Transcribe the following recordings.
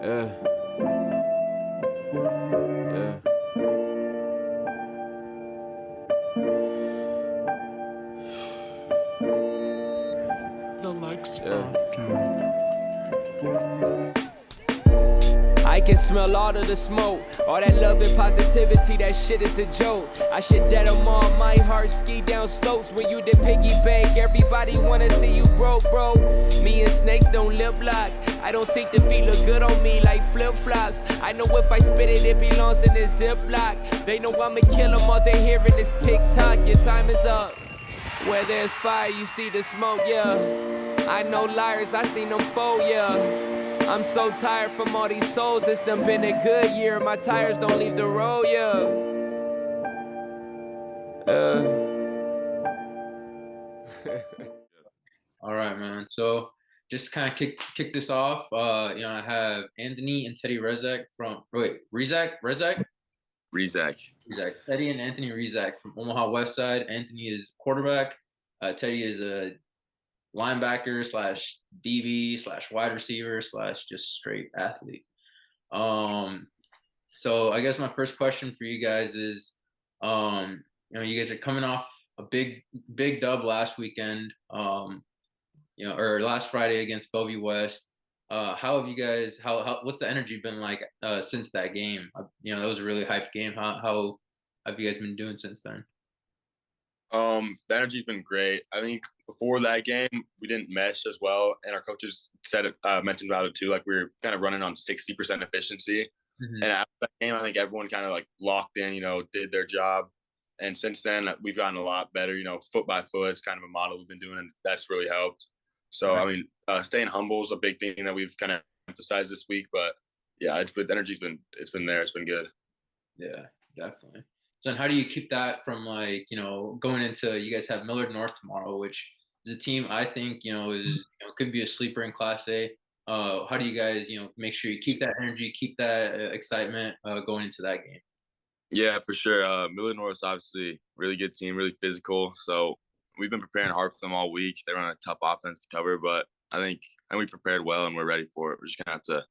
Yeah, yeah. The like Yeah. spot. I can smell all of the smoke, all that love and positivity, that shit is a joke. I should dead them all, my heart ski down slopes. When you did piggyback, everybody wanna see you broke, bro. Me and snakes don't lip lock. I don't think the feet look good on me like flip-flops. I know if I spit it, it belongs in this Ziploc. They know I'ma kill them, all they hearing is tick-tock. Your time is up. Where there's fire, you see the smoke, yeah. I know liars, I seen them fold, yeah. I'm so tired from all these souls, it's done been a good year. My tires don't leave the road, yeah. All right, man. So just kind of kick this off. I have Anthony and Teddy Rezac from Rezac, Rezac. Teddy and Anthony Rezac from Omaha Westside. Anthony is quarterback. Teddy is a linebacker slash DB slash wide receiver slash just straight athlete. So I guess my first question for you guys is, you guys are coming off a big dub last weekend. Or last Friday against Bellevue West. How have you guys? What's the energy been like since that game? That was a really hyped game. How have you guys been doing since then? The energy's been great. I think before that game, we didn't mesh as well, and our coaches mentioned about it too. Like we were kind of running on 60% efficiency, and after that game, I think everyone kind of like locked in. Did their job, and since then we've gotten a lot better. Foot by foot, it's kind of a model we've been doing, and that's really helped. So I mean, staying humble is a big thing that we've kind of emphasized this week. But yeah, the energy's been there. It's been good. Yeah, definitely. So, how do you keep that from going into? You guys have Millard North tomorrow, which is a team I think is could be a sleeper in Class A. How do you guys make sure you keep that energy, keep that excitement going into that game? Yeah, for sure. Millard North's obviously a really good team, really physical. So we've been preparing hard for them all week. They run a tough offense to cover, but I think we prepared well and we're ready for it. We're just gonna have to,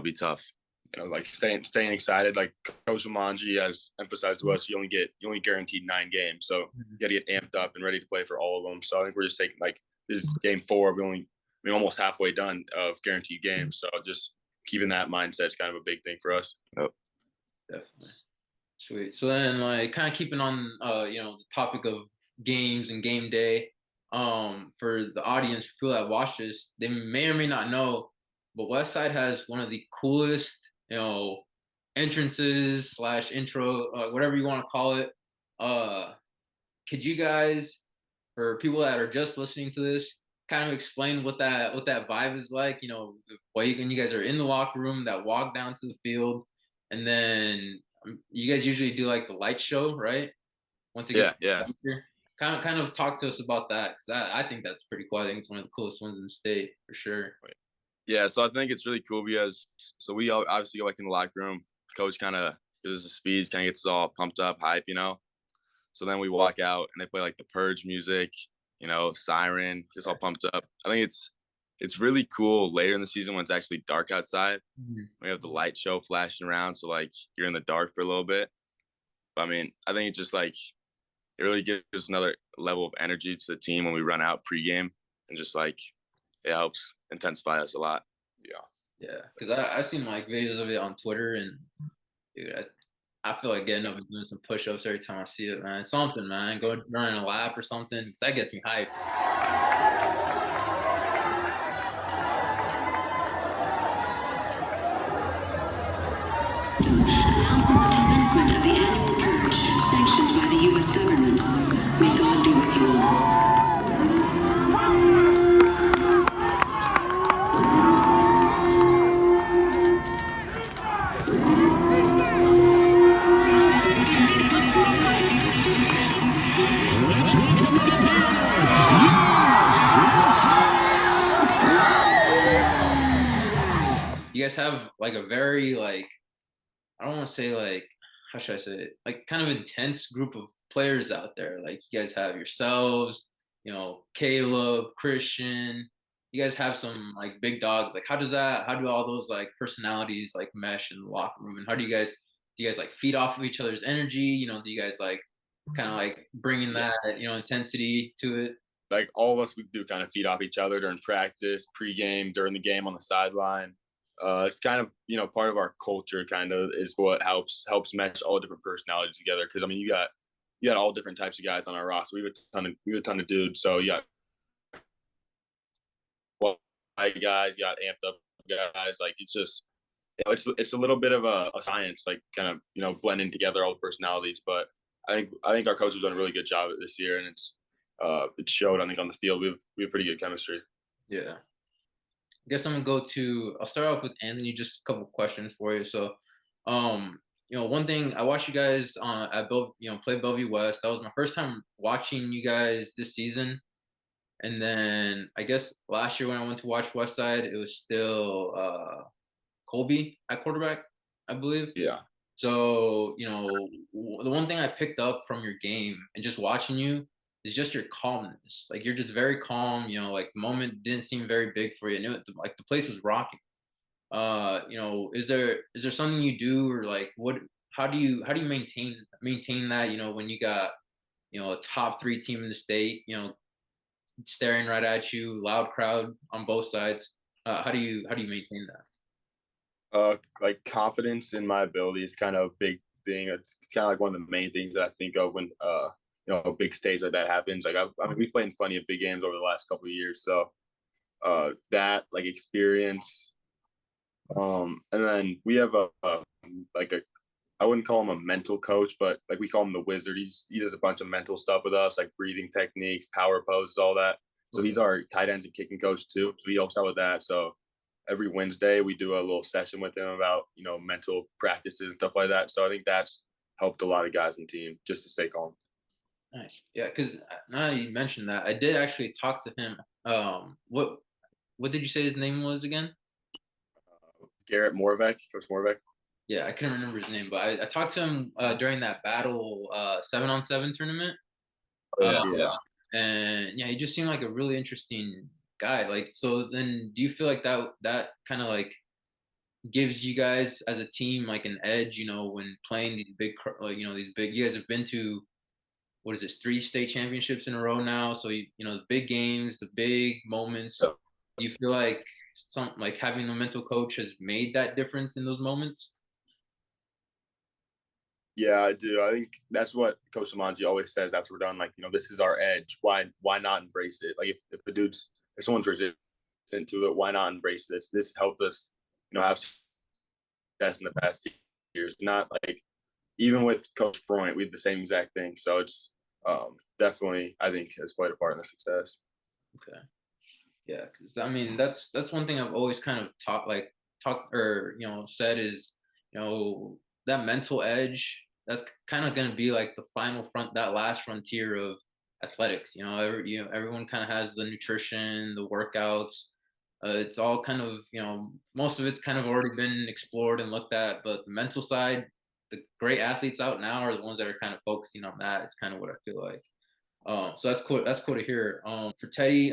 be tough. Like staying excited. Like Coach Umanji has emphasized to us, you only guaranteed 9 games, so you got to get amped up and ready to play for all of them. So I think we're just taking this is game 4. We're almost halfway done of guaranteed games. So just keeping that mindset is kind of a big thing for us. Oh. Definitely. Sweet. So then, kind of keeping on, the topic of games and game day. For the audience, for people that watch this, they may or may not know, but Westside has one of the coolest, entrances / intro, whatever you want to call it. Could you guys, for people that are just listening to this, kind of explain what that vibe is like? When you guys are in the locker room, that walk down to the field, and then you guys usually do like the light show, right? Once it gets kind of talk to us about that, because I think that's pretty cool. I think it's one of the coolest ones in the state for sure. Yeah, so I think it's really cool because we obviously go in the locker room. Coach kind of gives us a speech, kind of gets us all pumped up, hype, So then we walk out and they play like the Purge music, siren, just all pumped up. I think it's really cool later in the season when it's actually dark outside. We have the light show flashing around, so like you're in the dark for a little bit. But I mean, I think it's just like it really gives another level of energy to the team when we run out pregame, and just like it helps intensify us a lot. Yeah, because I've seen like videos of it on Twitter, and dude, I feel like getting up and doing some push-ups every time I see it, man. Something, man. Go running a lap or something, because that gets me hyped. Announcing the commencement of the annual purge, sanctioned by the U.S. government. May God be with you all. You guys have like a very I don't want to say how should I say it? Like kind of intense group of players out there. Like you guys have yourselves, Caleb, Christian, you guys have some like big dogs. Like how do all those like personalities like mesh in the locker room? And how do you guys like feed off of each other's energy? Do you guys like kind of like bringing Yeah. that, intensity to it? Like all of us, we do kind of feed off each other during practice, pregame, during the game, on the sideline. It's kind of part of our culture. Kind of is what helps mesh all different personalities together. Because I mean, you got all different types of guys on our roster. We have a ton of dudes. So you got guys, you got amped up guys. Like it's just it's a little bit of a science, like kind of blending together all the personalities. But I think our coach has done a really good job this year, and it showed. I think on the field we have pretty good chemistry. Yeah. I guess I'll start off with Anthony, just a couple questions for you. So, one thing I watched you guys play Bellevue West. That was my first time watching you guys this season. And then I guess last year when I went to watch Westside, it was still Colby at quarterback, I believe. Yeah. So, the one thing I picked up from your game and just watching you is just your calmness. Like you're just very calm, like the moment didn't seem very big for you. And like the place was rocking. Is there something you do or like how do you maintain that, when you got, a top 3 team in the state, staring right at you, loud crowd on both sides. How do you maintain that? Like confidence in my ability is kind of a big thing. It's kind of like one of the main things that I think of when a big stage like that happens. Like I mean, we've played in plenty of big games over the last couple of years, so that like experience. And then we have I wouldn't call him a mental coach, but like we call him the wizard. He does a bunch of mental stuff with us, like breathing techniques, power poses, all that. So he's our tight ends and kicking coach too. So he helps out with that. So every Wednesday we do a little session with him about mental practices and stuff like that. So I think that's helped a lot of guys in the team just to stay calm. Nice. Yeah, because now that you mentioned that, I did actually talk to him. What did you say his name was again? Garrett Morvek, Coach Morvek. Yeah, I couldn't remember his name, but I talked to him during that battle 7-on-7 tournament. Yeah. And yeah, he just seemed like a really interesting guy. Like, so then do you feel like that kind of like gives you guys as a team like an edge, when playing these big, like, you guys have been to, what is this, 3 state championships in a row now. So, the big games, the big moments, do you feel like like having a mental coach has made that difference in those moments? Yeah, I do. I think that's what Coach Samanji always says after we're done. Like, this is our edge. Why not embrace it? Like, if someone's resistant to it, why not embrace this? This helped us, have success in the past years. Not like even with Coach Freund, we did the same exact thing. So it's definitely, I think, has played a part in the success. Okay. Yeah, because I mean that's one thing I've always kind of said is that mental edge, that's kind of going to be like that last frontier of athletics. Everyone kind of has the nutrition, the workouts. It's all kind of most of it's kind of already been explored and looked at, but the mental side, the great athletes out now are the ones that are kind of focusing on that. Is kind of what I feel like. So that's cool. That's cool to hear. For Teddy,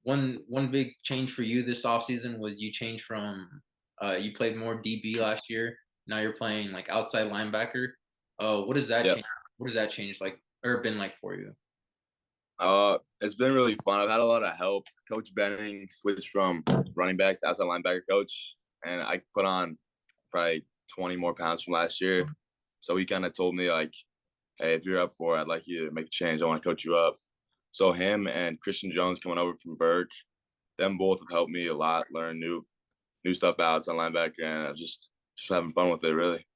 one big change for you this offseason was you changed from you played more DB last year. Now you're playing like outside linebacker. What does that change? What does that change like or been like for you? It's been really fun. I've had a lot of help. Coach Benning switched from running back to outside linebacker coach, and I put on probably 20 more pounds from last year. So he kind of told me like, hey, if you're up for it, I'd like you to make the change. I want to coach you up. So him and Christian Jones coming over from Burke, them both have helped me a lot, learn new stuff outside linebacker, and just having fun with it, really.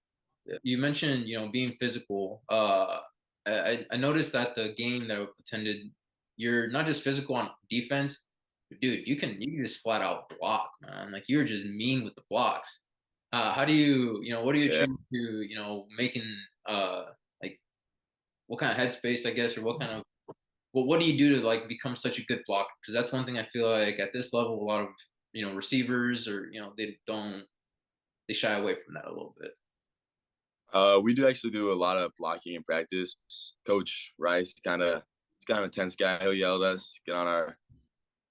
You mentioned, being physical. I noticed that the game that I attended, you're not just physical on defense, but dude, you can just flat out block, man. Like you're just mean with the blocks. How do you, what do you attribute to, making like what kind of headspace, I guess, or what do you do to like become such a good blocker? Because that's one thing I feel like at this level, a lot of receivers or they shy away from that a little bit. We do actually do a lot of blocking in practice. Coach Rice he's kind of a tense guy. He'll yell at us, get on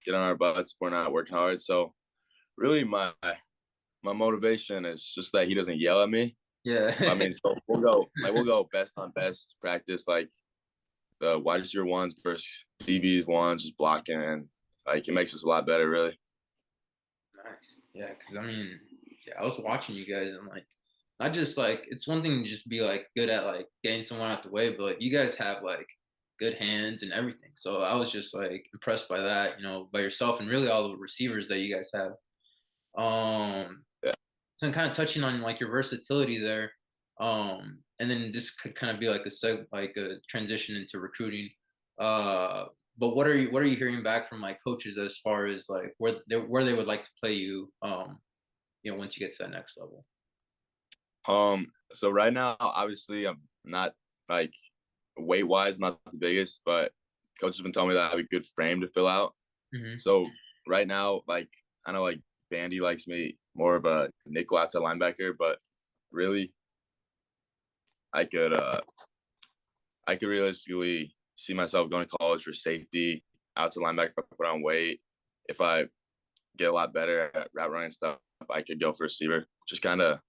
get on our butts if we're not working hard. So really my motivation is just that he doesn't yell at me. Yeah. I mean, so we'll go best on best practice, like the wide receiver ones versus DBs ones, just blocking, and like it makes us a lot better, really. Nice. Yeah, because I mean, yeah, I was watching you guys and like not just like it's one thing to just be like good at like getting someone out the way, but like you guys have like good hands and everything. So I was just like impressed by that, by yourself and really all the receivers that you guys have. Yeah. So I'm kind of touching on like your versatility there. And then this could kind of be like a transition into recruiting. But what are you hearing back from like coaches as far as like where they would like to play you once you get to that next level? So right now, obviously, I'm not like weight wise, not the biggest, but coach has been telling me that I have a good frame to fill out. Mm-hmm. So right now, like I know like Bandy likes me more of a nickel outside linebacker, but really, I could realistically see myself going to college for safety, outside linebacker if I put on weight. If I get a lot better at route running stuff, I could go for receiver. Just kind of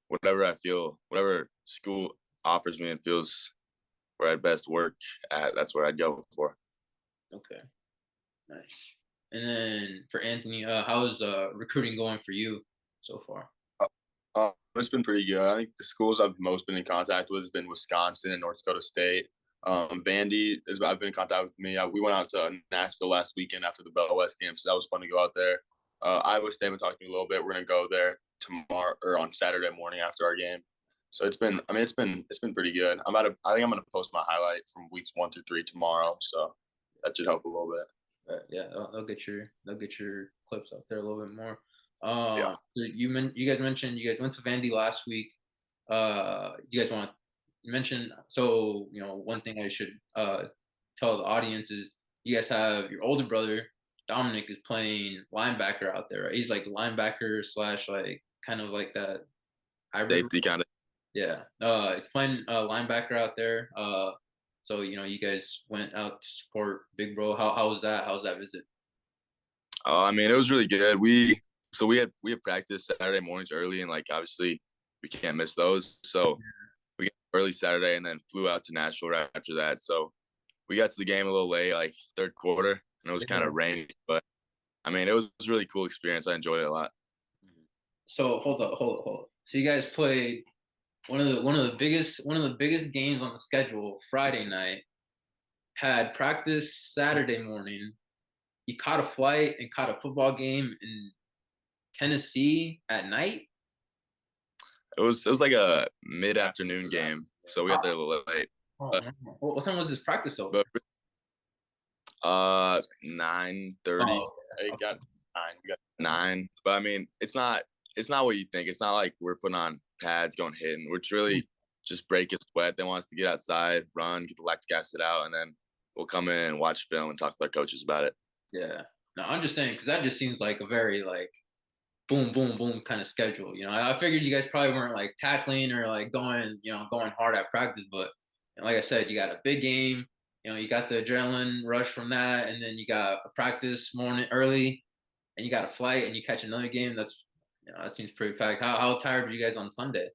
whatever I feel, whatever school offers me and feels where I'd best work at, that's where I'd go for. Okay, nice. And then for Anthony, how's recruiting going for you so far? It's been pretty good. I think the schools I've most been in contact with has been Wisconsin and North Dakota State. Vandy I've been in contact with me. We went out to Nashville last weekend after the Bellevue West game, so that was fun to go out there. Iowa State been talking to me a little bit. We're gonna go there tomorrow or on Saturday morning after our game. So it's been pretty good. I think I'm gonna post my highlight from weeks 1 through 3 tomorrow. So that should help a little bit. Yeah, they'll get your clips up there a little bit more. Yeah. So you guys mentioned you guys went to Vandy last week. You guys want to mention? So one thing I should tell the audience is you guys have your older brother Dominic is playing linebacker out there. Right? He's like linebacker / like kind of like that hybrid Safety kind of. Yeah. He's playing linebacker out there. So you guys went out to support Big Bro. How was that? How was that visit? I mean, it was really good. We had practice Saturday mornings early, and like obviously we can't miss those. So we got early Saturday and then flew out to Nashville right after that. So we got to the game a little late, like third quarter, and it was kind of rainy. But I mean, it was a really cool experience. I enjoyed it a lot. So hold up. So you guys played one of the biggest games on the schedule Friday night. Had practice Saturday morning. You caught a flight and caught a football game in Tennessee at night. It was like a mid-afternoon game, so we got there a little late. What time was this practice over? 9:30. Oh, okay. We got 9. But I mean, it's not what you think. It's not like we're putting on pads going hitting. We're really just break a sweat. They want us to get outside, run, get the lactic acid out, and then we'll come in and watch film and talk to our coaches about it. Yeah. No, I'm just saying because that just seems like a very like boom, boom, boom kind of schedule. I figured you guys probably weren't like tackling or like going hard at practice, but like I said, you got a big game. You got the adrenaline rush from that, and then you got a practice morning early, and you got a flight, and you catch another game. That's that seems pretty packed. How tired were you guys on Sunday?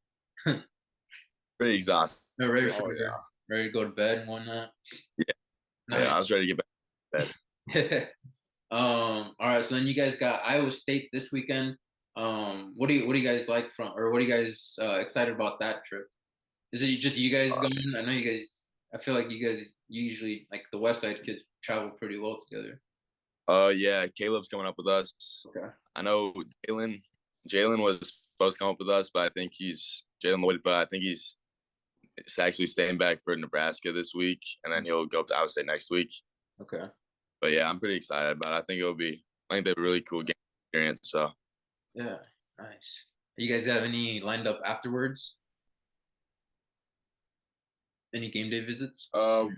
Pretty exhausted. No, ready to go to bed and whatnot. Yeah, nice. Yeah, I was ready to get back to bed. All right, so then you guys got Iowa State this weekend. What do you guys like what are you guys excited about that trip? Is it just you guys going? I know you guys. I feel like you guys usually like the Westside kids travel pretty well together. Yeah, Caleb's coming up with us. Okay. I know Jalen was supposed to come up with us, but I think he's actually staying back for Nebraska this week, and then he'll go up to Iowa State next week. Okay. But yeah, I'm pretty excited about it. I think they're a really cool game experience. So yeah, nice. You guys have any lined up afterwards? Any game day visits? I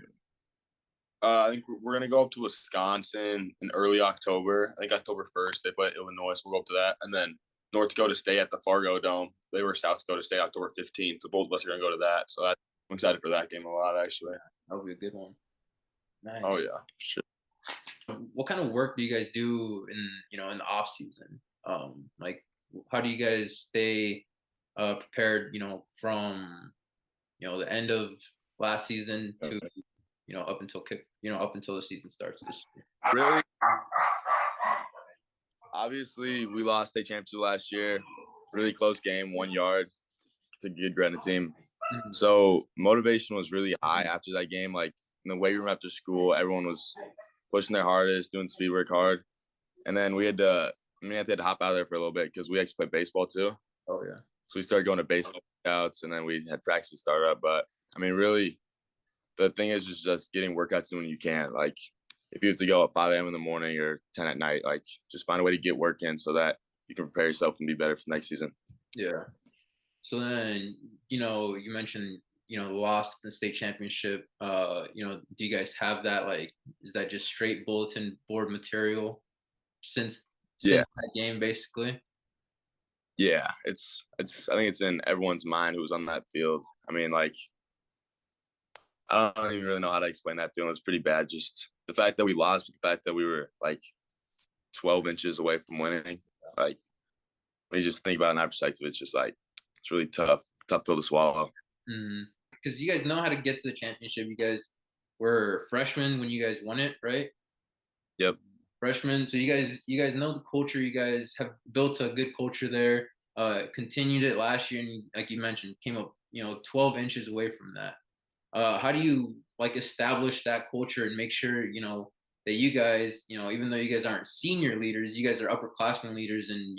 think we're gonna go up to Wisconsin in early October. I think October 1st they play Illinois, so we'll go up to that, and then North Dakota State at the Fargo Dome. They were South Dakota State October 15th, so both of us are gonna go to that. So I'm excited for that game a lot, actually. That'll be a good one. Nice. Oh yeah, sure. What kind of work do you guys do in the off season? Like how do you guys stay prepared, from the end of last season to up until the season starts this year? Really, obviously, we lost state championship last year. Really close game, 1 yard. It's a good Gretna team. Mhm. So motivation was really high after that game. Like in the weight room after school, everyone was pushing their hardest, doing speed work hard. And then we had to, I had to hop out of there for a little bit because we actually play baseball too. Oh yeah. So we started going to baseball workouts, and then we had practice to start up. But really, the thing is just getting workouts in when you can. Like if you have to go at 5 a.m. in the morning or 10 at night, like just find a way to get work in so that you can prepare yourself and be better for next season. Yeah. So then, you mentioned, lost the state championship. Do you guys have that? Like, is that just straight bulletin board material since Yeah. that game, basically? Yeah, it's. I think it's in everyone's mind who was on that field. Like, I don't even really know how to explain that feeling. It's pretty bad. Just the fact that we lost, but the fact that we were like 12 inches away from winning. Like, when you just think about it in that perspective, it's just like it's really tough pill to swallow. Because you guys know how to get to the championship. You guys were freshmen when you guys won it, right? Yep. Freshmen. So you guys know the culture. You guys have built a good culture there. Continued it last year, and like you mentioned, came up 12 inches away from that. How do you like establish that culture and make sure that you guys, even though you guys aren't senior leaders, you guys are upperclassmen leaders and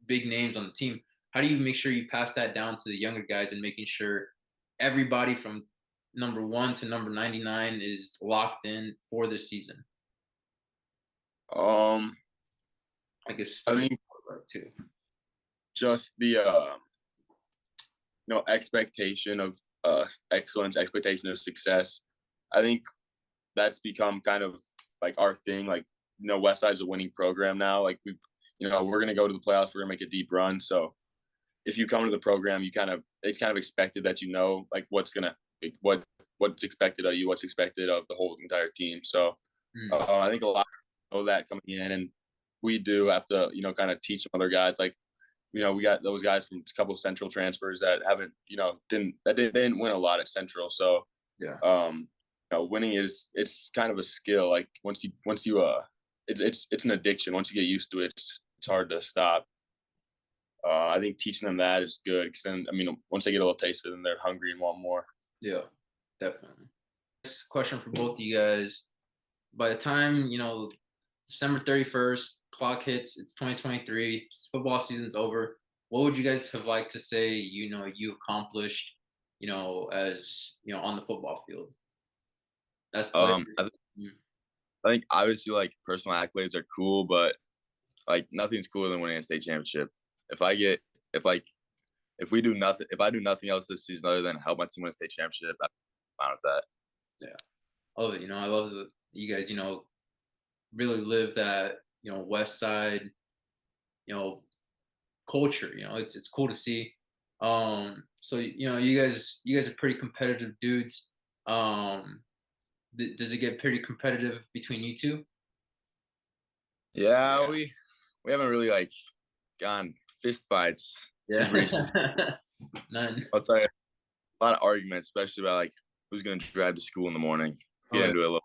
big names on the team. How do you make sure you pass that down to the younger guys and making sure everybody from number 1 to number 99 is locked in for this season? I guess I think too. just the expectation of excellence, expectation of success. I think that's become kind of like our thing. Like, Westside's a winning program now. Like we're gonna go to the playoffs. We're gonna make a deep run. So if you come to the program, it's kind of expected that like what's expected of you, what's expected of the whole entire team. So I think a lot know that coming in, and we do have to kind of teach some other guys. Like we got those guys from a couple of Central transfers that haven't didn't win a lot at Central. So yeah. Winning it's kind of a skill. Like once you it's an addiction. Once you get used to it, it's hard to stop. I think teaching them that is good because then, once they get a little taste of it, then they're hungry and want more. Yeah, definitely. This question for both of you guys. By the time, December 31st, clock hits, it's 2023, football season's over. What would you guys have liked to say, you accomplished, as, on the football field? As players? I think obviously like personal accolades are cool, but like nothing's cooler than winning a state championship. If I do nothing else this season other than help my team win a state championship, I'm fine with that. Yeah. I love it. I love that you guys, really live that, West Side, culture. It's cool to see. So you guys are pretty competitive dudes. Does it get pretty competitive between you two? Yeah, we haven't really like gone fist fights. Yeah. None. I'll tell you, a lot of arguments, especially about like who's gonna drive to school in the morning. Get into it a little.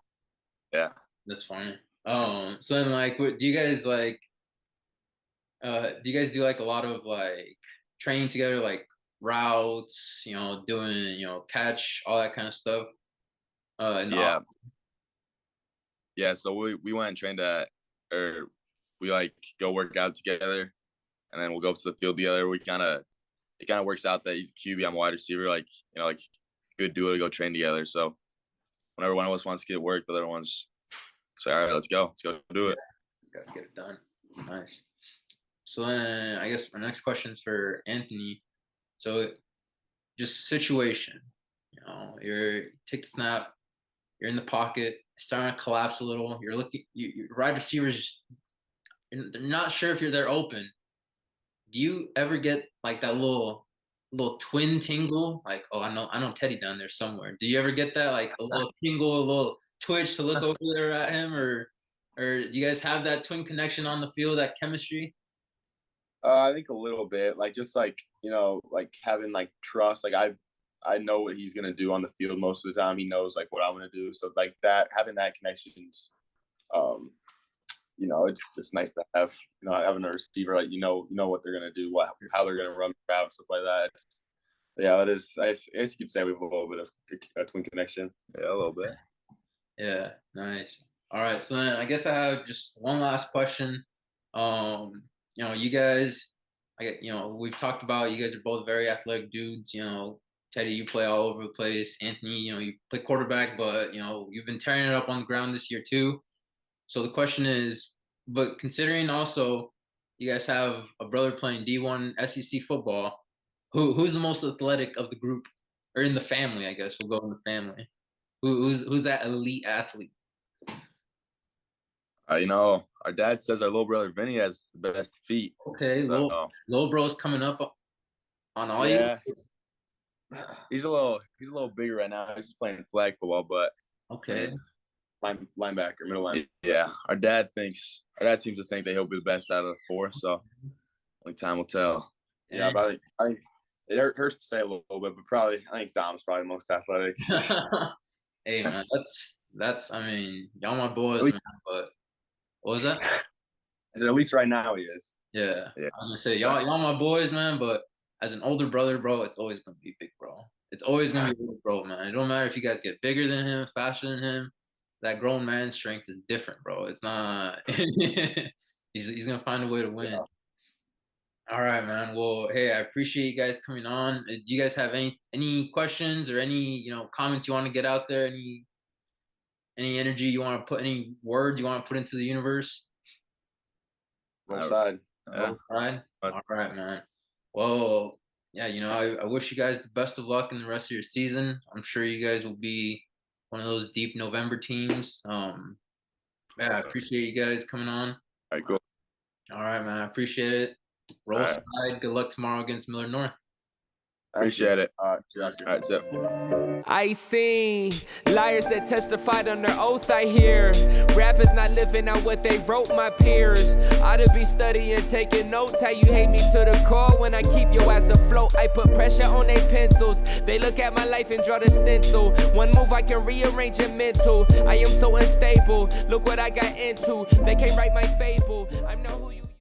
Yeah. That's funny. So then like do you guys like do you guys do like a lot of like training together, like routes, doing, catch, all that kind of stuff? Yeah. Yeah, so we went and trained we like go work out together, and then we'll go up to the field together. It kind of works out that he's a QB, I'm a wide receiver, like like good duo to go train together. So whenever one of us wants to get work, the other one's say, all right, let's go do it. Gotta get it done. Nice. So then I guess our next question is for Anthony. So just situation, you take the snap, you're in the pocket, starting to collapse a little. You're looking, your wide receivers, they're not sure if you're there open. Do you ever get like that little twin tingle? Like, oh, I know Teddy down there somewhere. Do you ever get that like a little tingle, a little twitch to look over there at him, or Or do you guys have that twin connection on the field, that chemistry? I think a little bit, like just like like having like trust. Like I know what he's gonna do on the field most of the time. He knows like what I'm gonna do. So like that, having that connections, it's nice to have. Having a receiver like what they're gonna do, how they're gonna run the route, stuff like that. Yeah, it is. I guess you could say we have a little bit of a twin connection. Yeah, a little bit. Yeah, nice. All right, so then I guess I have just one last question. You guys, we've talked about you guys are both very athletic dudes. Teddy, you play all over the place. Anthony, you play quarterback, but you've been tearing it up on the ground this year too. So the question is, but considering also you guys have a brother playing D1 SEC football, who's the most athletic of the group, or in the family? I guess we'll go in the family. Who's that elite athlete? Our dad says our little brother Vinny has the best feet. Okay, so, little bro's coming up on all yeah. you. He's a little bigger right now. He's just playing flag football, but okay, linebacker, middle line. Yeah, our dad seems to think that he'll be the best out of the four. So only time will tell. Yeah, but I think it hurts to say a little bit, but I think Dom's probably the most athletic. Hey man, that's I mean, y'all my boys, man, but what was that? I said at least right now he is. Yeah. I was gonna say y'all my boys, man, but as an older brother, bro, it's always gonna be big bro. It's always gonna be big bro, man. It don't matter if you guys get bigger than him, faster than him. That grown man strength is different, bro. It's not. he's gonna find a way to win. Yeah. All right, man. Well, hey, I appreciate you guys coming on. Do you guys have any questions or any comments you want to get out there? Any energy you want to put? Any words you want to put into the universe? Westside. Westside. All right, man. Well, yeah, I wish you guys the best of luck in the rest of your season. I'm sure you guys will be one of those deep November teams. Yeah, I appreciate you guys coming on. All right, cool. All right, man. I appreciate it. Roll Tide. Good luck tomorrow against Millard North. Appreciate it. All right, so. I seen liars that testified on their oath, I hear rappers not living out what they wrote, my peers ought to be studying, taking notes. How you hate me to the core when I keep your ass afloat. I put pressure on their pencils. They look at my life and draw the stencil. One move I can rearrange it mental. I am so unstable. Look what I got into. They can't write my fable. I know who you